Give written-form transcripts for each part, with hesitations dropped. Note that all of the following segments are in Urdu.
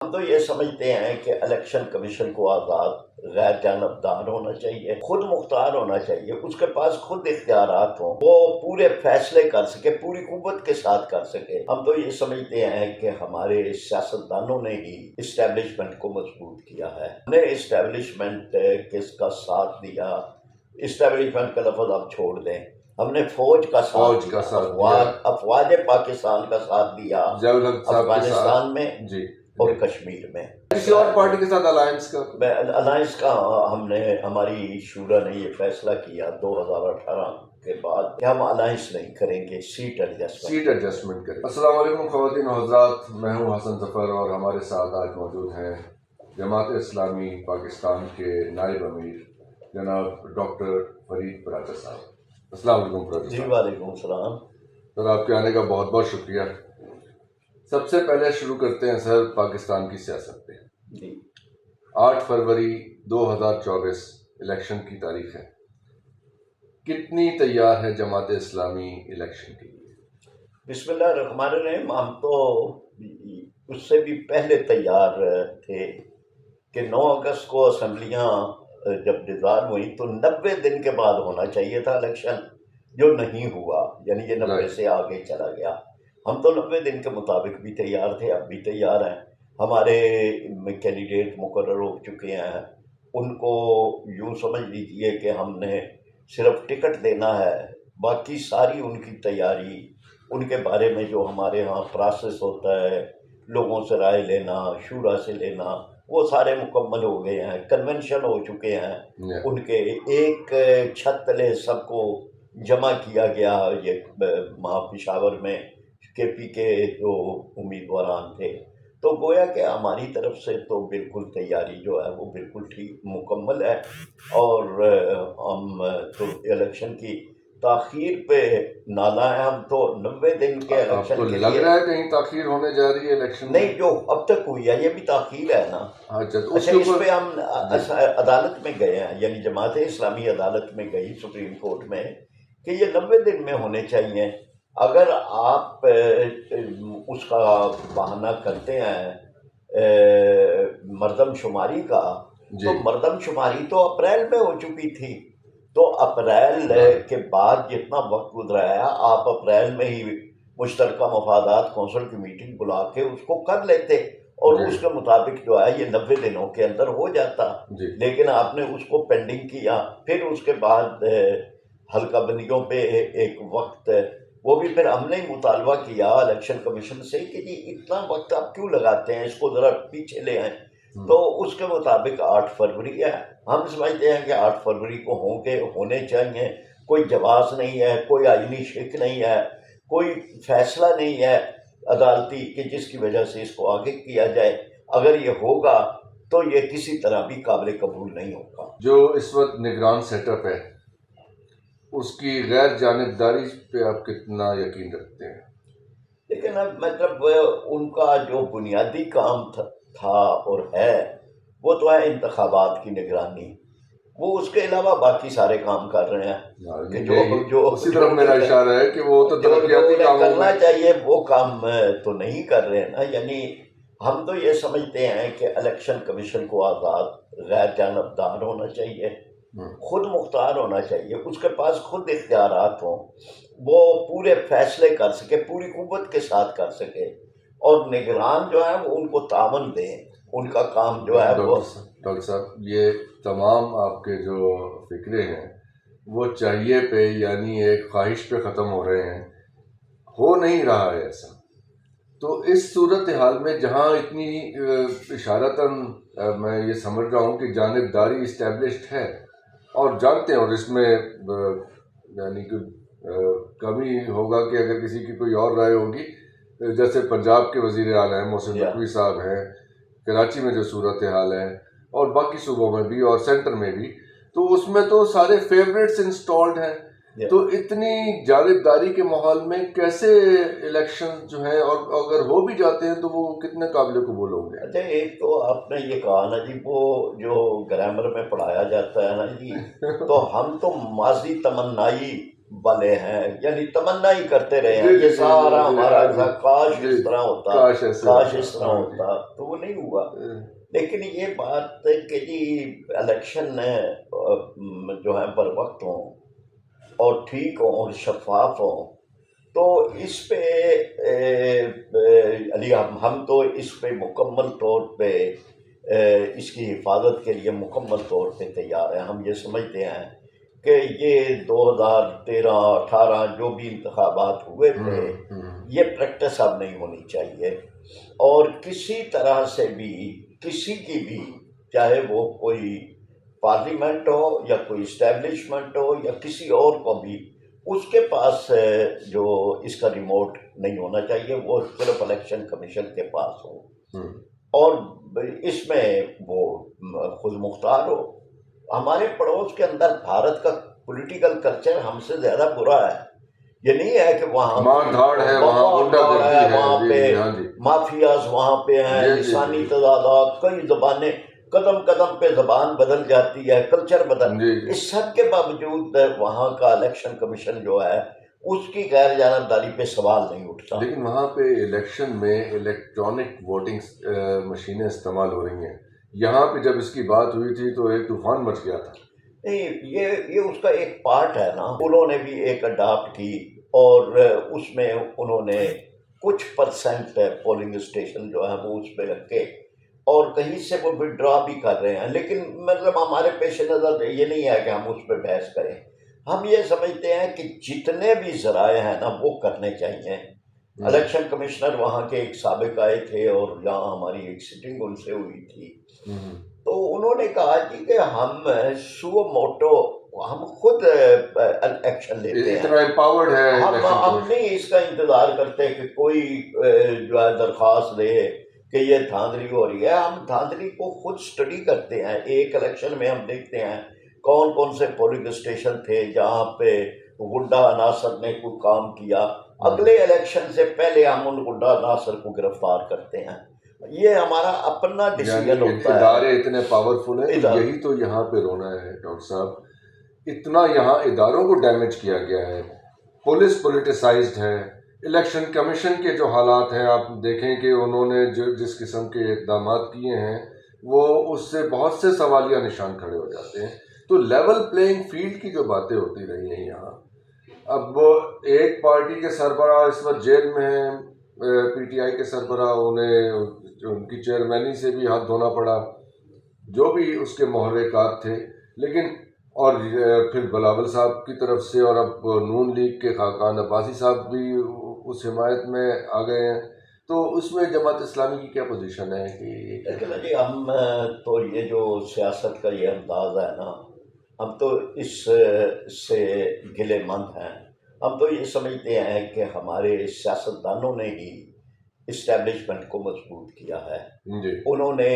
ہم تو یہ سمجھتے ہیں کہ الیکشن کمیشن کو آزاد غیر جانبدار ہونا چاہیے، خود مختار ہونا چاہیے، اس کے پاس خود اختیارات ہوں، وہ پورے فیصلے کر سکے، پوری قوت کے ساتھ کر سکے۔ ہم تو یہ سمجھتے ہیں کہ ہمارے سیاستدانوں نے ہی اسٹیبلشمنٹ کو مضبوط کیا ہے، ہم نے اسٹیبلشمنٹ کس کا ساتھ دیا، اسٹیبلشمنٹ کا لفظ آپ چھوڑ دیں، ہم نے فوج کا ساتھ دیا، افواج پاکستان کا ساتھ دیا افغانستان میں اور کشمیر میں۔ کسی اور پارٹی کے ساتھ الائنس کا ہماری شورا نے یہ فیصلہ کیا 2018 کے بعد کہ ہم الائنس نہیں کریں گے، سیٹ ایڈجسٹمنٹ کریں۔ السلام علیکم خواتین و حضرات، میں ہوں حسن ظفر اور ہمارے ساتھ آج موجود ہیں جماعت اسلامی پاکستان کے نائب امیر جناب ڈاکٹر فرید پراچا صاحب۔ السلام علیکم پراچا صاحب۔ جی وعلیکم السلام سر، آپ کے آنے کا بہت بہت شکریہ۔ سب سے پہلے شروع کرتے ہیں سر پاکستان کی سیاست پہ۔ جی 8 فروری 2024 الیکشن کی تاریخ ہے، کتنی تیار ہے جماعت اسلامی الیکشن کے لیے؟ بسم اللہ الرحمن الرحیم، ہم تو اس سے بھی پہلے تیار تھے کہ 9 اگست کو اسمبلیاں جب ڈیزائن ہوئی تو 90 دن کے بعد ہونا چاہیے تھا الیکشن، جو نہیں ہوا، یعنی یہ 90 سے آگے چلا گیا۔ ہم تو 90 دن کے مطابق بھی تیار تھے، اب بھی تیار ہیں۔ ہمارے کینڈیڈیٹ مقرر ہو چکے ہیں، ان کو یوں سمجھ لیجیے کہ ہم نے صرف ٹکٹ دینا ہے، باقی ساری ان کی تیاری، ان کے بارے میں جو ہمارے ہاں پروسیس ہوتا ہے، لوگوں سے رائے لینا، شورا سے لینا، وہ سارے مکمل ہو گئے ہیں، کنونشن ہو چکے ہیں، ان کے ایک چھت تلے سب کو جمع کیا گیا۔ یہ وہاں پشاور میں کے پی کے جو امیدواران تھے، تو گویا کہ ہماری طرف سے تو بالکل تیاری جو ہے وہ بالکل ٹھیک مکمل ہے، اور ہم تو الیکشن کی تاخیر پہ نالا ہے۔ ہم تو 90 دن کے الیکشن کے لیے، لگ رہا ہے کہیں تاخیر ہونے جا رہی ہے الیکشن؟ نہیں، جو اب تک ہوئی ہے یہ بھی تاخیر ہے نا۔ اچھا، اس پہ ہم عدالت میں گئے ہیں، یعنی جماعت اسلامی عدالت میں گئی سپریم کورٹ میں کہ یہ 90 دن میں ہونے چاہیے۔ اگر آپ اس کا بہانہ کرتے ہیں مردم شماری کا، تو مردم شماری تو اپریل میں ہو چکی تھی، تو اپریل کے بعد جتنا وقت گزرا ہے، آپ اپریل میں ہی مشترکہ مفادات کونسل کی میٹنگ بلا کے اس کو کر لیتے، اور اس کے مطابق جو ہے یہ 90 دنوں کے اندر ہو جاتا، لیکن آپ نے اس کو پینڈنگ کیا۔ پھر اس کے بعد حلقہ بندیوں پہ ایک وقت، وہ بھی پھر ہم نے مطالبہ کیا الیکشن کمیشن سے کہ جی اتنا وقت آپ کیوں لگاتے ہیں، اس کو ذرا پیچھے لے آئیں، تو اس کے مطابق 8 فروری ہے۔ ہم سمجھتے ہیں کہ 8 فروری کو ہونے چاہیے، کوئی جواز نہیں ہے، کوئی آئینی شک نہیں ہے، کوئی فیصلہ نہیں ہے عدالتی کہ جس کی وجہ سے اس کو آگے کیا جائے۔ اگر یہ ہوگا تو یہ کسی طرح بھی قابل قبول نہیں ہوگا۔ جو اس وقت نگران سیٹ اپ ہے، اس کی غیر جانبداری پہ آپ کتنا یقین رکھتے ہیں؟ لیکن اب مطلب ان کا جو بنیادی کام تھا اور ہے، وہ تو ہے انتخابات کی نگرانی، وہ اس کے علاوہ باقی سارے کام کر رہے ہیں کہ جو اسی طرف میرا اشارہ ہے کہ وہ تو ترقیاتی کام کرنا چاہیے وہ کام تو نہیں کر رہے نا۔ یعنی ہم تو یہ سمجھتے ہیں کہ الیکشن کمیشن کو آزاد غیر جانبدار ہونا چاہیے، خود مختار ہونا چاہیے، اس کے پاس خود اختیارات ہوں، وہ پورے فیصلے کر سکے، پوری قوت کے ساتھ کر سکے، اور نگران جو ہے وہ ان کو تعاون دیں، ان کا کام جو ہے وہ۔ ڈاکٹر صاحب، یہ تمام آپ کے جو فکرے ہیں وہ چاہیے پہ، یعنی ایک خواہش پہ ختم ہو رہے ہیں، ہو نہیں رہا ہے ایسا۔ تو اس صورتحال میں جہاں اتنی اشارتاً میں یہ سمجھ رہا ہوں کہ جانبداری اسٹیبلشڈ ہے، اور جانتے ہیں، اور اس میں یعنی کہ کمی ہوگا کہ اگر کسی کی کوئی اور رائے ہوگی، جیسے پنجاب کے وزیر اعلیٰ ہیں محسن نقوی صاحب ہیں، کراچی میں جو صورتحال ہے، اور باقی صوبوں میں بھی اور سینٹر میں بھی، تو اس میں تو سارے فیوریٹس انسٹالڈ ہیں۔ تو اتنی جانبداری کے ماحول میں کیسے الیکشن جو ہے، اور اگر ہو بھی جاتے ہیں تو وہ کتنے قابل قبول ہوں گے؟ اچھا، ایک تو آپ نے یہ کہا نا جی، وہ جو گرامر میں پڑھایا جاتا ہے نا جی، تو ہم تو ماضی تمنائی والے ہیں، یعنی تمنا ہی کرتے رہے ہیں یہ سارا ہمارا ایسا کاش اس طرح ہوتا، کاش اس طرح ہوتا، تو وہ نہیں ہوا۔ لیکن یہ بات کہ جی الیکشن جو ہے بر وقت ہوں اور ٹھیک ہوں اور شفاف ہوں، تو اس پہ علی ہم تو اس پہ مکمل طور پہ اس کی حفاظت کے لیے مکمل طور پہ تیار ہیں۔ ہم یہ سمجھتے ہیں کہ یہ 2013-18 جو بھی انتخابات ہوئے تھے یہ پریکٹس اب نہیں ہونی چاہیے، اور کسی طرح سے بھی کسی کی بھی، چاہے وہ کوئی پارلیمنٹ ہو یا کوئی اسٹیبلشمنٹ ہو یا کسی اور کو بھی، اس کے پاس جو اس کا ریموٹ نہیں ہونا چاہیے، وہ صرف الیکشن کمیشن کے پاس ہو، اور اس میں وہ خود مختار ہو۔ ہمارے پڑوس کے اندر بھارت کا پولیٹیکل کلچر ہم سے زیادہ برا ہے۔ یہ نہیں ہے کہ وہاں مار دھاڑ ہے، وہاں پہ مافیاز وہاں پہ ہیں، لسانی تضادات، کئی زبانیں، قدم قدم پہ زبان بدل جاتی ہے، کلچر بدل، اس سب کے باوجود وہاں کا الیکشن کمیشن جو ہے اس کی غیر جانبداری پہ سوال نہیں اٹھتا۔ لیکن وہاں پہ الیکشن میں الیکٹرانک ووٹنگ مشینیں استعمال ہو رہی ہیں، یہاں پہ جب اس کی بات ہوئی تھی تو ایک طوفان مچ گیا تھا۔ نہیں، یہ اس کا ایک پارٹ ہے نا، انہوں نے بھی ایک اڈاپٹ کی، اور اس میں انہوں نے کچھ پرسنٹ پولنگ اسٹیشن جو ہے وہ اس پہ رکھے، اور کہیں سے وہ وڈرا بھی کر رہے ہیں، لیکن مطلب ہمارے پیش نظر یہ نہیں ہے کہ ہم اس پہ بحث کریں۔ ہم یہ سمجھتے ہیں کہ جتنے بھی ذرائع ہیں نا وہ کرنے چاہیے۔ الیکشن کمشنر وہاں کے ایک سابق آئے تھے اور یہاں ہماری ایک سٹنگ ان سے ہوئی تھی، تو انہوں نے کہا جی کہ ہم سو موٹو ہم خود ایکشن لیتے ہیں، اتنا امپاورڈ ہے، ہم نہیں اس کا انتظار کرتے کہ کوئی جو ہے درخواست دے کہ یہ دھاندلی ہو رہی ہے۔ ہم دھاندلی کو خود سٹڈی کرتے ہیں۔ ایک الیکشن میں ہم دیکھتے ہیں کون کون سے پولنگ اسٹیشن تھے جہاں پہ غنڈہ عناصر نے کوئی کام کیا، اگلے الیکشن سے پہلے ہم ان غنڈہ عناصر کو گرفتار کرتے ہیں۔ یہ ہمارا اپنا ڈیسیجن ہوتا ہے۔ ادارے اتنے پاورفل ہیں، یہی تو یہاں پہ رونا ہے ڈاکٹر صاحب، اتنا یہاں اداروں کو ڈیمیج کیا گیا ہے، پولیس پولیٹیسائزڈ ہے۔ الیکشن کمیشن کے جو حالات ہیں آپ دیکھیں کہ انہوں نے جس قسم کے اقدامات کیے ہیں وہ اس سے بہت سے سوالیہ نشان کھڑے ہو جاتے ہیں۔ تو لیول پلینگ فیلڈ کی جو باتیں ہوتی رہی ہیں یہاں، اب وہ ایک پارٹی کے سربراہ اس وقت جیل میں ہیں، پی ٹی آئی کے سربراہ، انہیں ان کی چیئرمینی سے بھی ہاتھ دھونا پڑا، جو بھی اس کے محرکات تھے، لیکن اور پھر بلاول صاحب کی طرف سے، اور اب نون لیگ کے خاقان عباسی صاحب بھی اس حمایت میں آ گئے ہیں۔ تو اس میں جماعت اسلامی کی کیا پوزیشن ہے؟ لیکن جی ہم تو یہ جو سیاست کا یہ انداز ہے نا، ہم تو اس سے گلے مند ہیں۔ ہم تو یہ سمجھتے ہیں کہ ہمارے سیاستدانوں نے ہی اسٹیبلشمنٹ کو مضبوط کیا ہے۔ انہوں نے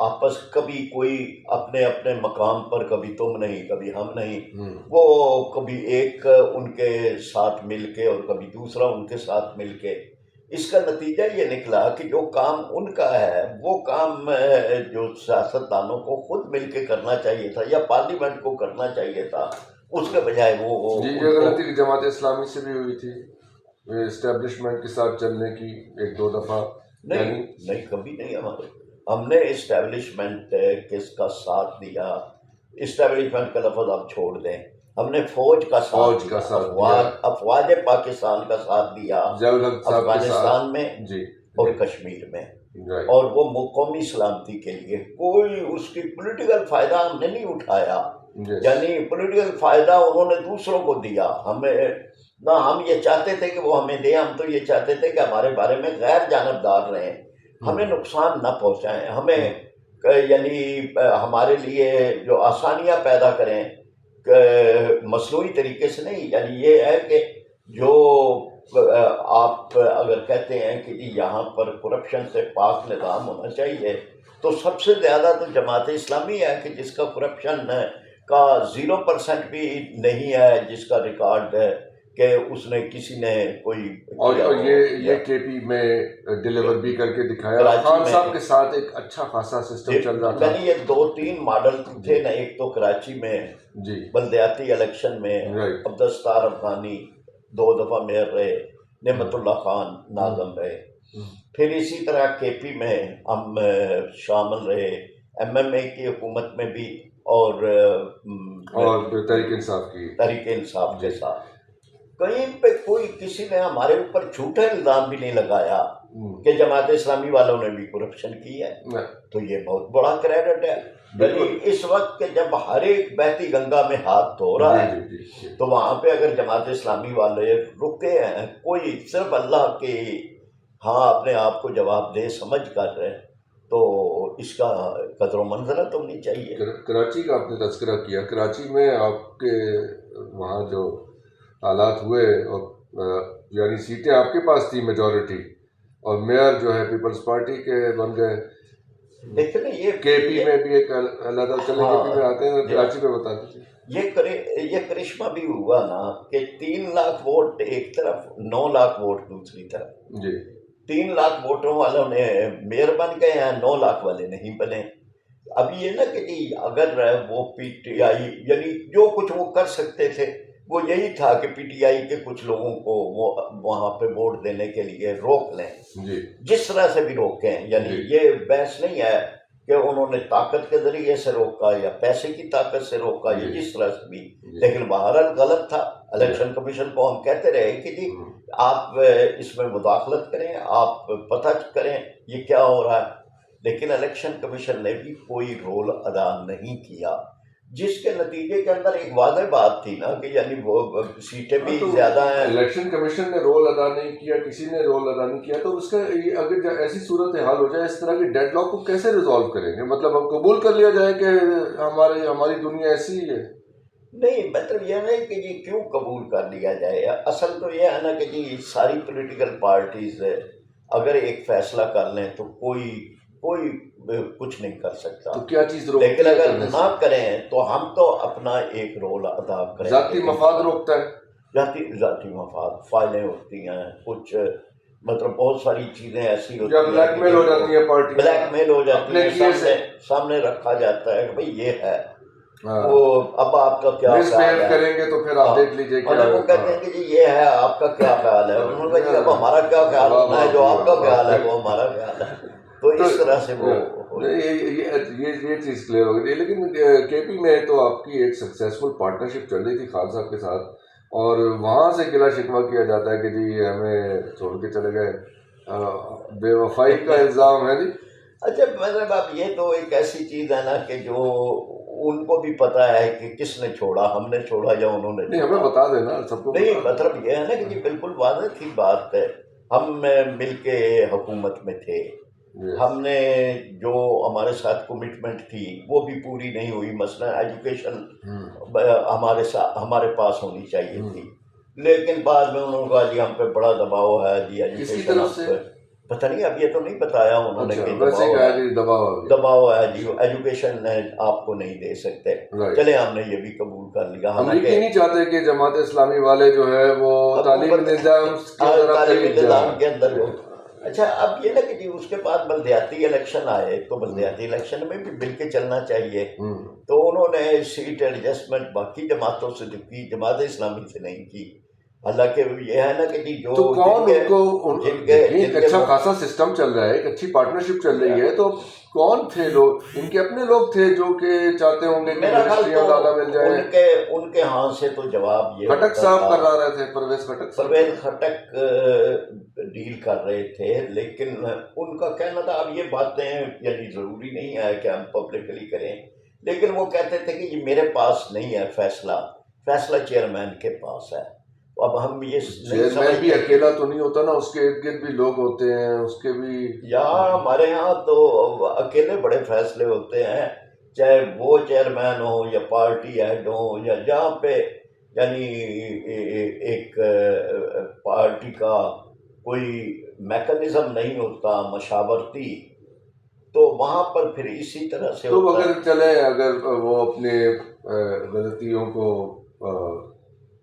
آپس کبھی کوئی اپنے اپنے مقام پر، کبھی تم نہیں کبھی ہم نہیں، وہ کبھی ایک ان کے ساتھ مل کے اور کبھی دوسرا ان کے ساتھ مل کے، اس کا نتیجہ یہ نکلا کہ جو کام ان کا ہے وہ کام جو سیاستدانوں کو خود مل کے کرنا چاہیے تھا یا پارلیمنٹ کو کرنا چاہیے تھا، اس کے بجائے وہ یہ غلطی جماعت اسلامی سے بھی ہوئی تھی، اسٹیبلشمنٹ کے ساتھ چلنے کی ایک دو دفعہ۔ نہیں کبھی نہیں، ہم نے اسٹیبلشمنٹ کس کا ساتھ دیا، اسٹیبلشمنٹ کا لفظ آپ چھوڑ دیں، ہم نے فوج کا ساتھ دیا، افواج پاکستان کا ساتھ دیا افغانستان میں اور کشمیر میں، اور وہ قومی سلامتی کے لیے کوئی اس کی پولیٹیکل فائدہ ہم نے نہیں اٹھایا، یعنی پولیٹیکل فائدہ انہوں نے دوسروں کو دیا، ہمیں نہ ہم یہ چاہتے تھے کہ وہ ہمیں دیں، ہم تو یہ چاہتے تھے کہ ہمارے بارے میں غیر جانبدار رہیں، ہمیں نقصان نہ پہنچائیں، ہمیں یعنی ہمارے لیے جو آسانیاں پیدا کریں مصنوعی طریقے سے نہیں، یعنی یہ ہے کہ جو آپ اگر کہتے ہیں کہ جی یہاں پر کرپشن سے پاک نظام ہونا چاہیے، تو سب سے زیادہ تو جماعت اسلامی ہے کہ جس کا کرپشن کا 0% بھی نہیں ہے، جس کا ریکارڈ کہ اس نے کسی نے کوئی اور یہ کے پی میں ڈیلیور بھی کر کے دکھایا. خان صاحب کے ساتھ ایک اچھا خاصا سسٹم چل رہا تھا. یہ 2-3 ماڈل تھے نا. ایک تو کراچی میں جی بلدیاتی الیکشن میں عبدالستار افغانی 2 دفعہ میئر رہے، نعمت اللہ خان ناظم رہے. پھر اسی طرح کے پی میں ہم شامل رہے ایم ایم اے کی حکومت میں بھی اور تحریک انصاف کے ساتھ. کہیں پہ کوئی کسی نے ہمارے اوپر جھوٹا الزام بھی نہیں لگایا کہ جماعت اسلامی والوں نے بھی کرپشن کی ہے. تو یہ بہت بڑا کریڈٹ ہے. یعنی اس وقت کہ جب ہر ایک بہتی گنگا میں ہاتھ دھو رہا ہے تو وہاں پہ اگر جماعت اسلامی والے رکے ہیں، کوئی صرف اللہ کے ہاں اپنے آپ کو جواب دہ سمجھ کر رہے، تو اس کا قدر و منزلت ہونی چاہیے. کراچی کا آپ نے تذکرہ کیا. کراچی میں آپ کے وہاں جو حالات ہوئے اور یعنی سیٹیں آپ کے پاس تھی میجورٹی اور میئر جو ہے پیپلز پارٹی کے بن گئے. دیکھیں یہ کے پی میں بھی ایک علیحدہ چلے کے پی میں آتے ہیں. کراچی میں بتا دیجیے. یہ کرشمہ بھی ہوا نا کہ 3 لاکھ ووٹ ایک طرف، 9 لاکھ ووٹ دوسری طرف. جی 3 لاکھ ووٹوں والوں نے میئر بن گئے ہیں، 9 لاکھ والے نہیں بنے. اب یہ نا کہ جی اگر وہ پی ٹی آئی یعنی جو کچھ وہ کر سکتے تھے وہ یہی تھا کہ پی ٹی آئی کے کچھ لوگوں کو وہ وہاں پہ ووٹ دینے کے لیے روک لیں. جس طرح سے بھی روکیں. یعنی یہ بحث نہیں ہے کہ انہوں نے طاقت کے ذریعے سے روکا یا پیسے کی طاقت سے روکا یا جس طرح سے بھی، لیکن بہرحال غلط تھا. الیکشن کمیشن کو ہم کہتے رہے کہ جی آپ اس میں مداخلت کریں، آپ پتہ کریں یہ کیا ہو رہا ہے. لیکن الیکشن کمیشن نے بھی کوئی رول ادا نہیں کیا، جس کے نتیجے کے اندر ایک واضح بات تھی نا کہ یعنی وہ سیٹیں بھی زیادہ ہیں. الیکشن کمیشن نے رول ادا نہیں کیا، کسی نے رول ادا نہیں کیا، تو اس کا اگر ایسی صورت حال ہو جائے اس طرح کی ڈیڈ لاک کو کیسے ریزالو کریں گے؟ مطلب اب قبول کر لیا جائے کہ ہماری دنیا ایسی ہی ہے. نہیں، مطلب یہ نہیں کہ جی کیوں قبول کر لیا جائے. اصل تو یہ ہے نا کہ جی ساری پولیٹیکل پارٹیز اگر ایک فیصلہ کر لیں تو کوئی کچھ نہیں کر سکتا. تو کیا چیز روکتی ہے؟ لیکن اگر نہ کریں تو ہم تو اپنا ایک رول ادا کریں. ذاتی مفاد روکتا ہے. ذاتی مفاد، فائلیں ہوتی ہیں کچھ، مطلب بہت ساری چیزیں ایسی ہوتی ہیں بلیک میل ہو جاتی ہے، پارٹی بلیک میل ہو جاتی ہے، سامنے رکھا جاتا ہے کہ بھئی یہ ہے. وہ اب آپ کا کیا خیال ہے کریں گے تو پھر آپ دیکھ لیجئے کہ وہ کہتے ہیں کہ جی یہ ہے، آپ کا کیا خیال ہے. انہوں نے کہا جی اب ہمارا کیا خیال ہونا ہے، جو آپ کا خیال ہے وہ ہمارا خیال ہے. تو اس طرح سے وہ یہ چیز کلیئر ہو گئی. لیکن کے پی میں تو آپ کی ایک سکسیسفل پارٹنرشپ چل رہی تھی خان صاحب کے ساتھ، اور وہاں سے گلا شکوہ کیا جاتا ہے کہ جی ہمیں چھوڑ کے چلے گئے، بے وفائی کا الزام ہے. جی اچھا، مطلب اب یہ تو ایک ایسی چیز ہے نا کہ جو ان کو بھی پتا ہے کہ کس نے چھوڑا، ہم نے چھوڑا یا انہوں نے. نہیں، ہمیں بتا دینا سب کو. نہیں، مطلب یہ ہے نا کہ جی بالکل واضح تھی بات ہے. ہم مل کے حکومت میں تھے، ہم نے جو ہمارے ساتھ کمٹمنٹ تھی وہ بھی پوری نہیں ہوئی. مثلا ایجوکیشن ہمارے پاس ہونی چاہیے تھی، لیکن بعد میں انہوں نے کہا جی ہم پہ بڑا دباؤ ہے جی ایجوکیشن. پتہ نہیں، اب یہ تو نہیں بتایا انہوں نے کہ دباؤ ہے جی ایجوکیشن آپ کو نہیں دے سکتے. چلے ہم نے یہ بھی قبول کر لیا. ہم یہ نہیں چاہتے کہ جماعت اسلامی والے جو ہے وہ تعلیمی نظام کے اندر ہو. اچھا، اب یہ نا کہ جی اس کے بعد بلدیاتی الیکشن آئے تو بلدیاتی الیکشن میں بھی مل کے چلنا چاہیے. تو انہوں نے سیٹ ایڈجسٹمنٹ باقی جماعتوں سے جو کی، جماعت اسلامی سے نہیں کی. حالانکہ یہ ہے نا کہ جی جو ایک اچھا خاصا سسٹم چل رہا ہے، ایک اچھی پارٹنرشپ چل رہی ہے، تو کون تھے لوگ؟ ان کے اپنے لوگ تھے جو کہ چاہتے ہوں گے کہ منسٹریاں زیادہ مل جائیں. ان کے ہاں سے تو جواب یہ خٹک صاحب کرا رہے تھے، پرویز خٹک ڈیل کر رہے تھے. لیکن ان کا کہنا تھا اب یہ باتیں یعنی ضروری نہیں ہے کہ ہم پبلکلی کریں، لیکن وہ کہتے تھے کہ یہ میرے پاس نہیں ہے فیصلہ چیئرمین کے پاس ہے. اب ہم یہ چیئرمین بھی اکیلا تو نہیں ہوتا نا، اس کے ارد گرد بھی لوگ ہوتے ہیں، اس کے بھی. یہاں ہمارے ہاں تو اکیلے بڑے فیصلے ہوتے ہیں، چاہے وہ چیئرمین ہو یا پارٹی ہیڈ ہو یا جہاں پہ یعنی ایک پارٹی کا کوئی میکنزم نہیں ہوتا مشاورتی، تو وہاں پر پھر اسی طرح سے تو اگر وہ اپنے غلطیوں کو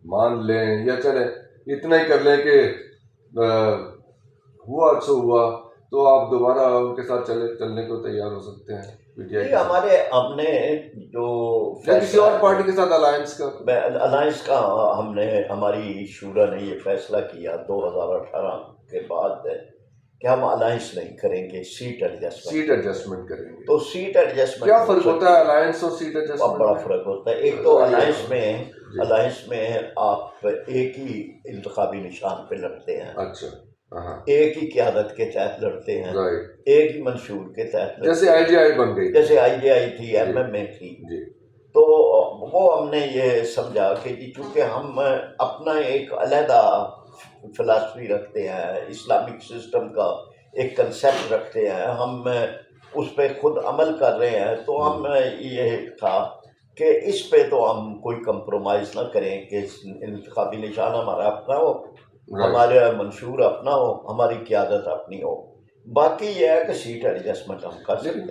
مان لیں یا چلے اتنا ہی کر لیں کہ ہوا سو ہوا تو آپ دوبارہ ان کے ساتھ چلنے کو تیار ہو سکتے ہیں پی ٹی آئی ہم نے جو کسی اور پارٹی کے ساتھ الائنس کا ہماری شورا نے یہ فیصلہ کیا 2018 کے بعد کہ ہم الائنس نہیں کریں گے، سیٹ ایڈجسٹمنٹ کریں گے. تو سیٹ ایڈجسٹمنٹ کیا فرق ہوتا ہے الائنس اور سیٹ ایڈجسٹمنٹ؟ بڑا فرق ہوتا ہے. ایک تو الائنس میں آپ ایک ہی انتخابی نشان پہ لڑتے ہیں، اچھا، ایک ہی قیادت کے تحت لڑتے ہیں، ایک ہی منشور کے تحت لڑتے ہیں. جیسے آئی جے آئی بن گئی، جیسے آئی جے آئی تھی، ایم ایم اے تھی. تو وہ ہم نے یہ سمجھا کہ چونکہ ہم اپنا ایک علیحدہ فلاسفی رکھتے ہیں، اسلامک سسٹم کا ایک کنسیپٹ رکھتے ہیں، ہم اس پہ خود عمل کر رہے ہیں، تو ہم یہ تھا کہ اس پہ تو ہم کوئی کمپرومائز نہ کریں کہ انتخابی نشان ہمارا اپنا ہو، ہمارا منشور اپنا ہو، ہماری قیادت اپنی ہو. باقی یہ ہے کہ سیٹ ایڈجسٹمنٹ ہم کر سکتے ہیں.